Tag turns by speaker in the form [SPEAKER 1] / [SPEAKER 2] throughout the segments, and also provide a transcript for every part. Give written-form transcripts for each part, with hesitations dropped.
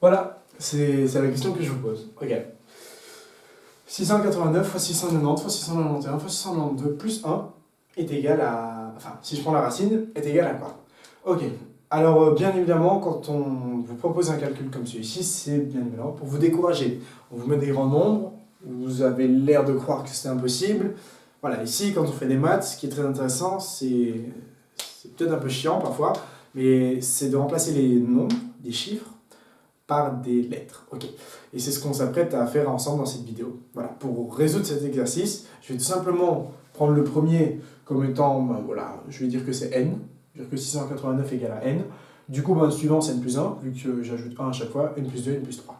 [SPEAKER 1] Voilà, c'est la question que je vous pose. Ok. 689 fois 690 fois 691 fois 692 plus 1 est égal à... Enfin, si je prends la racine, est égal à quoi? Ok. Alors, bien évidemment, quand on vous propose un calcul comme celui-ci, c'est bien évidemment pour vous décourager. On vous met des grands nombres, vous avez l'air de croire que c'est impossible. Voilà, ici, quand on fait des maths, ce qui est très intéressant, c'est peut-être un peu chiant parfois, mais c'est de remplacer les nombres, des chiffres, par des lettres. Ok. Et c'est ce qu'on s'apprête à faire ensemble dans cette vidéo. Voilà. Pour résoudre cet exercice, je vais tout simplement prendre le premier comme étant, ben, voilà, je vais dire que c'est n. Je vais dire que 689 égale à n. Du coup, ben, le suivant, c'est n plus 1, vu que j'ajoute 1 à chaque fois, n plus 2, n plus 3.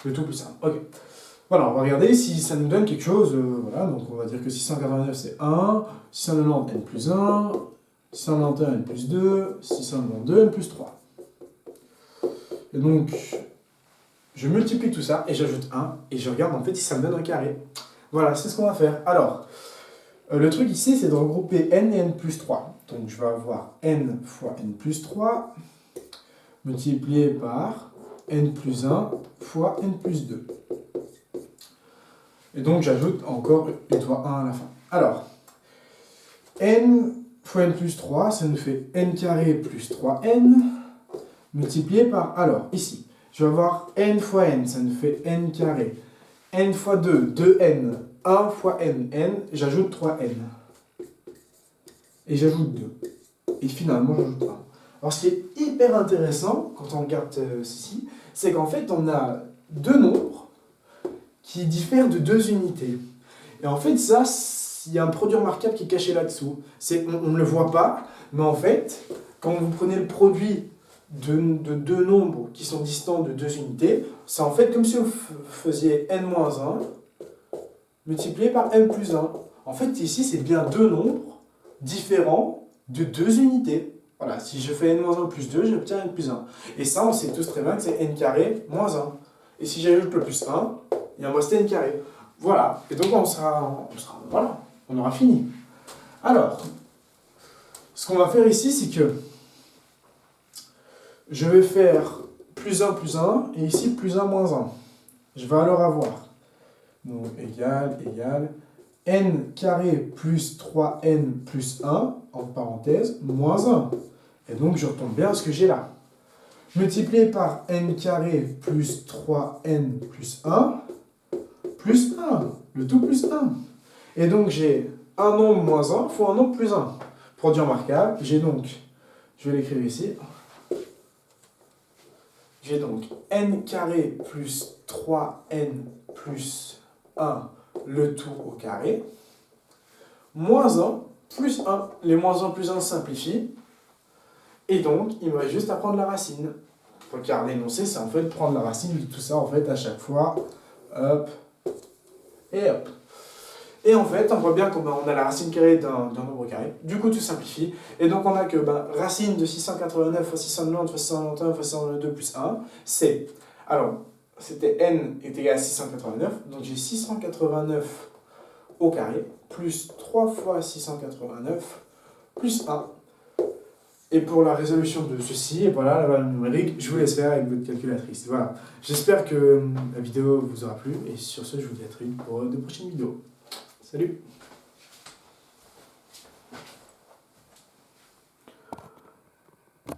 [SPEAKER 1] Le tout plus 1. Ok. Voilà, on va regarder si ça nous donne quelque chose. Voilà, donc on va dire que 689 c'est 1, 690 n plus 1, 691 n plus 2, 692 n plus 3. Et donc, je multiplie tout ça et j'ajoute 1 et je regarde en fait si ça me donne un carré. Voilà, c'est ce qu'on va faire. Alors, le truc ici, c'est de regrouper n et n plus 3. Donc, je vais avoir n fois n plus 3 multiplié par n plus 1 fois n plus 2. Et donc, j'ajoute encore une fois 1 à la fin. Alors, n fois n plus 3, ça nous fait n carré plus 3n multiplié par... Alors, ici, je vais avoir n fois n, ça nous fait n carré. N fois 2, 2n. 1 fois n, j'ajoute 3n. Et j'ajoute 2. Et finalement, j'ajoute 1. Alors, ce qui est hyper intéressant, quand on regarde ceci, c'est qu'en fait, on a deux nombres qui diffèrent de 2 unités. Et en fait, ça, il y a un produit remarquable qui est caché là-dessous. On ne le voit pas, mais en fait, quand vous prenez le produit de deux nombres qui sont distants de 2 unités, c'est en fait comme si vous faisiez n-1 multiplié par n plus 1. En fait, ici, c'est bien deux nombres différents de 2 unités. Voilà, si je fais n-1 plus 2, j'obtiens n plus 1. Et ça, on sait tous très bien que c'est n carré moins 1. Et si j'ajoute le plus 1, il en reste n carré. Voilà, et donc voilà, on aura fini. Alors, ce qu'on va faire ici, c'est que je vais faire plus 1 plus 1, et ici plus 1 moins 1. Je vais alors avoir, donc égal, n carré plus 3n plus 1, entre parenthèses, moins 1. Et donc je retombe bien à ce que j'ai là. Multiplié par n carré plus 3n plus 1, plus 1, le tout plus 1. Et donc j'ai un nombre moins 1 fois un nombre plus 1. Produit remarquable, j'ai donc, je vais l'écrire ici, j'ai donc n carré plus 3n plus 1, le tout au carré, moins 1 plus 1. Les moins 1 plus 1 simplifient, et donc il me reste juste à prendre la racine. Car l'énoncé, c'est en fait prendre la racine de tout ça en fait à chaque fois. Hop, et hop. Et en fait, on voit bien qu'on a la racine carrée d'un nombre carré. Du coup, tout simplifie. Et donc, on a que racine de 689 fois 690 fois 691 fois 692 plus 1, c'est... Alors, c'était n est égal à 689. Donc, j'ai 689 au carré plus 3 fois 689 plus 1. Et pour la résolution de ceci, et voilà, la valeur numérique, je vous laisse faire avec votre calculatrice. Voilà. J'espère que la vidéo vous aura plu. Et sur ce, je vous dis à très vite pour de prochaines vidéos. Salut!